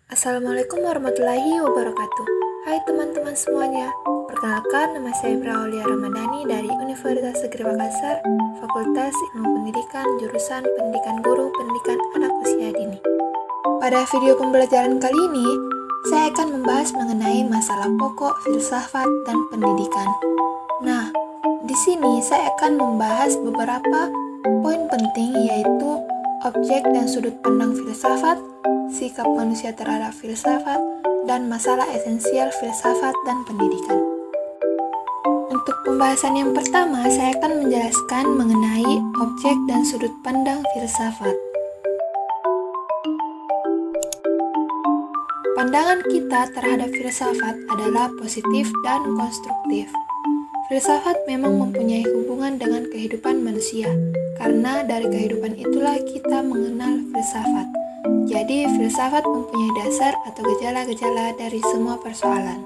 Assalamualaikum warahmatullahi wabarakatuh. Hai teman-teman semuanya. Perkenalkan, nama saya Braulia Ramadhani dari Universitas Negeri Makassar, Fakultas Ilmu Pendidikan, jurusan Pendidikan Guru, Pendidikan Anak Usia Dini. Pada video pembelajaran kali ini, saya akan membahas mengenai masalah pokok, filsafat, dan pendidikan. Nah, di sini saya akan membahas beberapa poin penting, yaitu objek dan sudut pandang filsafat, sikap manusia terhadap filsafat, dan masalah esensial filsafat dan pendidikan. Untuk pembahasan yang pertama, saya akan menjelaskan mengenai objek dan sudut pandang filsafat. Pandangan kita terhadap filsafat adalah positif dan konstruktif. Filsafat memang mempunyai hubungan dengan kehidupan manusia, karena dari kehidupan itulah kita mengenal filsafat. Jadi, filsafat mempunyai dasar atau gejala-gejala dari semua persoalan.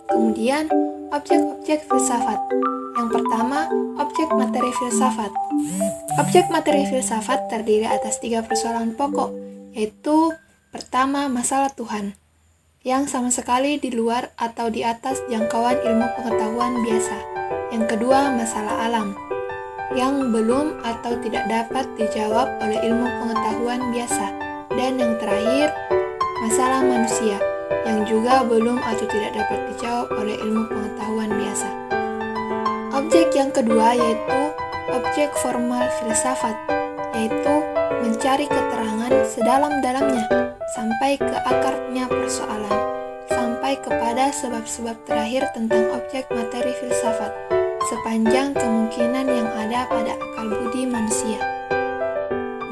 Kemudian, objek-objek filsafat. Yang pertama, objek materi filsafat. Objek materi filsafat terdiri atas 3 persoalan pokok, yaitu pertama, masalah Tuhan, yang sama sekali di luar atau di atas jangkauan ilmu pengetahuan biasa. Yang kedua, masalah alam, yang belum atau tidak dapat dijawab oleh ilmu pengetahuan biasa. Dan yang terakhir, masalah manusia, yang juga belum atau tidak dapat dijawab oleh ilmu pengetahuan biasa. Objek yang kedua yaitu objek formal filsafat, yaitu mencari keterangan sedalam-dalamnya sampai ke akarnya persoalan, sampai kepada sebab-sebab terakhir tentang objek materi filsafat, sepanjang kemungkinan yang ada pada akal budi manusia.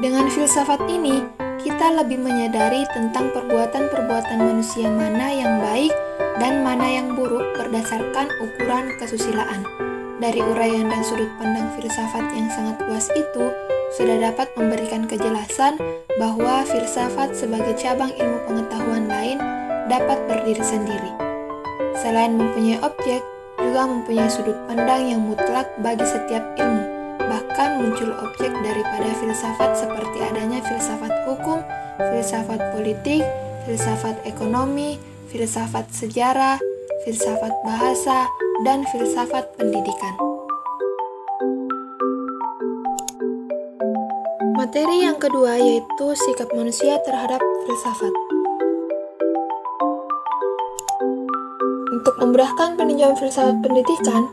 Dengan filsafat ini, kita lebih menyadari tentang perbuatan-perbuatan manusia mana yang baik dan mana yang buruk berdasarkan ukuran kesusilaan. Dari uraian dan sudut pandang filsafat yang sangat luas itu, sudah dapat memberikan kejelasan bahwa filsafat sebagai cabang ilmu pengetahuan lain dapat berdiri sendiri. Selain mempunyai objek, juga mempunyai sudut pandang yang mutlak bagi setiap ilmu. Bahkan muncul objek daripada filsafat seperti adanya filsafat hukum, filsafat politik, filsafat ekonomi, filsafat sejarah, filsafat bahasa, dan filsafat pendidikan. Materi yang kedua yaitu sikap manusia terhadap filsafat. Untuk memudahkan peninjauan filsafat pendidikan,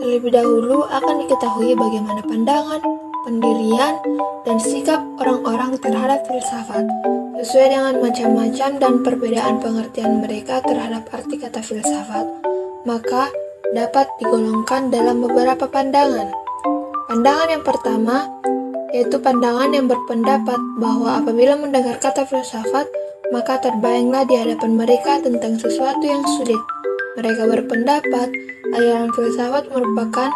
terlebih dahulu akan diketahui bagaimana pandangan, pendirian, dan sikap orang-orang terhadap filsafat, sesuai dengan macam-macam dan perbedaan pengertian mereka terhadap arti kata filsafat, maka dapat digolongkan dalam beberapa pandangan. Pandangan yang pertama, yaitu pandangan yang berpendapat bahwa apabila mendengar kata filsafat, maka terbayanglah di hadapan mereka tentang sesuatu yang sulit. Mereka berpendapat aliran filsafat merupakan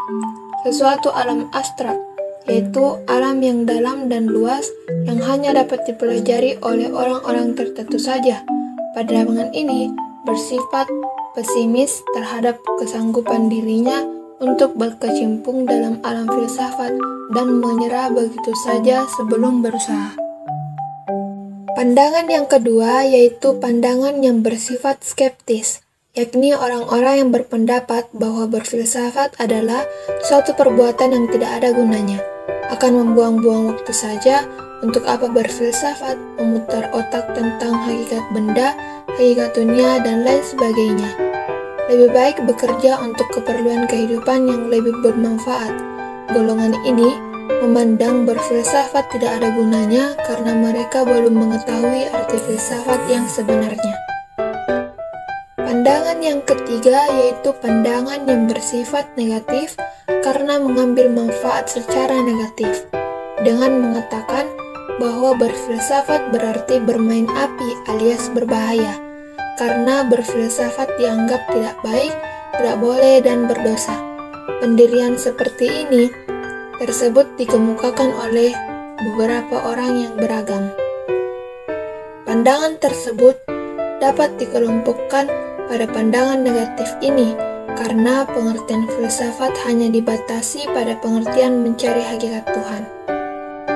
sesuatu alam abstrak, yaitu alam yang dalam dan luas yang hanya dapat dipelajari oleh orang-orang tertentu saja. Pandangan ini bersifat pesimis terhadap kesanggupan dirinya untuk berkecimpung dalam alam filsafat dan menyerah begitu saja sebelum berusaha. Pandangan yang kedua yaitu pandangan yang bersifat skeptis, yakni orang-orang yang berpendapat bahwa berfilsafat adalah suatu perbuatan yang tidak ada gunanya, akan membuang-buang waktu saja. Untuk apa berfilsafat, memutar otak tentang hakikat benda, hakikat dunia, dan lain sebagainya. Lebih baik bekerja untuk keperluan kehidupan yang lebih bermanfaat. Golongan ini memandang berfilsafat tidak ada gunanya karena mereka belum mengetahui arti filsafat yang sebenarnya. Pandangan yang ketiga yaitu pandangan yang bersifat negatif karena mengambil manfaat secara negatif, dengan mengatakan bahwa berfilsafat berarti bermain api alias berbahaya, karena berfilsafat dianggap tidak baik, tidak boleh, dan berdosa. Pendirian seperti ini tersebut dikemukakan oleh beberapa orang yang beragam. Pandangan tersebut dapat dikelompokkan pada pandangan negatif ini karena pengertian filsafat hanya dibatasi pada pengertian mencari hakikat Tuhan.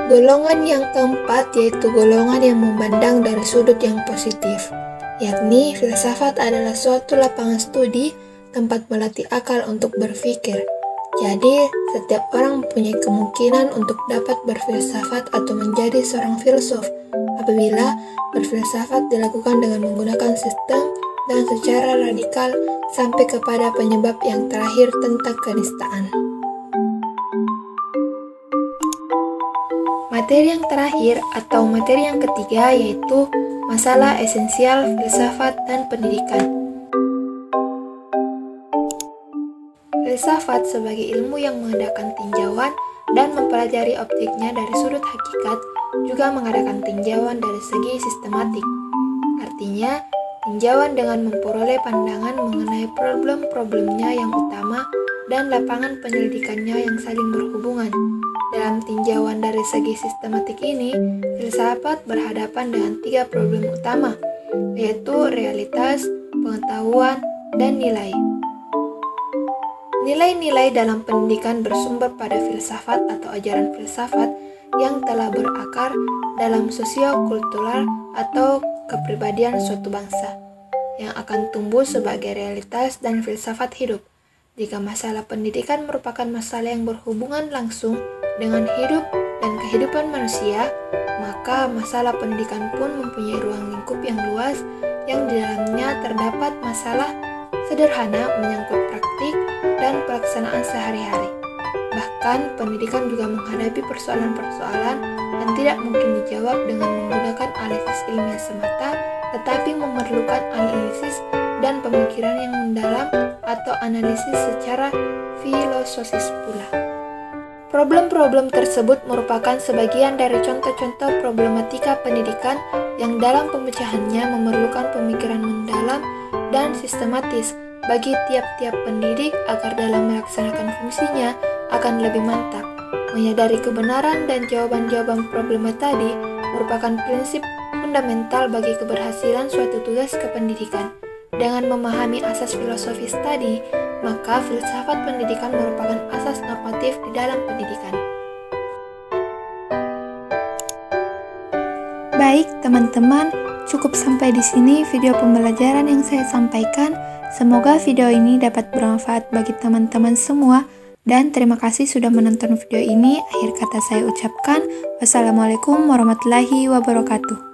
Golongan yang keempat yaitu golongan yang memandang dari sudut yang positif, yakni filsafat adalah suatu lapangan studi tempat melatih akal untuk berpikir. Jadi, setiap orang mempunyai kemungkinan untuk dapat berfilsafat atau menjadi seorang filsuf apabila berfilsafat dilakukan dengan menggunakan sistem dan secara radikal sampai kepada penyebab yang terakhir tentang kenistaan. Materi yang terakhir atau materi yang ketiga yaitu masalah esensial filsafat dan pendidikan. Filsafat sebagai ilmu yang mengadakan tinjauan dan mempelajari objeknya dari sudut hakikat juga mengadakan tinjauan dari segi sistematik. Artinya, tinjauan dengan memperoleh pandangan mengenai problem-problemnya yang utama dan lapangan penyelidikannya yang saling berhubungan. Dalam tinjauan dari segi sistematik ini, filsafat berhadapan dengan 3 problem utama, yaitu realitas, pengetahuan, dan nilai. Nilai-nilai dalam pendidikan bersumber pada filsafat atau ajaran filsafat yang telah berakar dalam sosio-kultural atau kepribadian suatu bangsa, yang akan tumbuh sebagai realitas dan filsafat hidup. Jika masalah pendidikan merupakan masalah yang berhubungan langsung dengan hidup dan kehidupan manusia, maka masalah pendidikan pun mempunyai ruang lingkup yang luas yang di dalamnya terdapat masalah sederhana menyangkut praktik dan pelaksanaan sehari-hari. Bahkan, pendidikan juga menghadapi persoalan-persoalan yang tidak mungkin dijawab dengan menggunakan analisis ilmiah semata, tetapi memerlukan analisis dan pemikiran yang mendalam atau analisis secara filosofis pula. Problem-problem tersebut merupakan sebagian dari contoh-contoh problematika pendidikan yang dalam pemecahannya memerlukan pemikiran mendalam dan sistematis bagi tiap-tiap pendidik agar dalam melaksanakan fungsinya akan lebih mantap. Menyadari kebenaran dan jawaban-jawaban problema tadi merupakan prinsip fundamental bagi keberhasilan suatu tugas kependidikan. Dengan memahami asas filosofis tadi, maka filsafat pendidikan merupakan asas normatif di dalam pendidikan. Baik, teman-teman, cukup sampai di sini video pembelajaran yang saya sampaikan. Semoga video ini dapat bermanfaat bagi teman-teman semua. Dan terima kasih sudah menonton video ini. Akhir kata saya ucapkan, wassalamualaikum warahmatullahi wabarakatuh.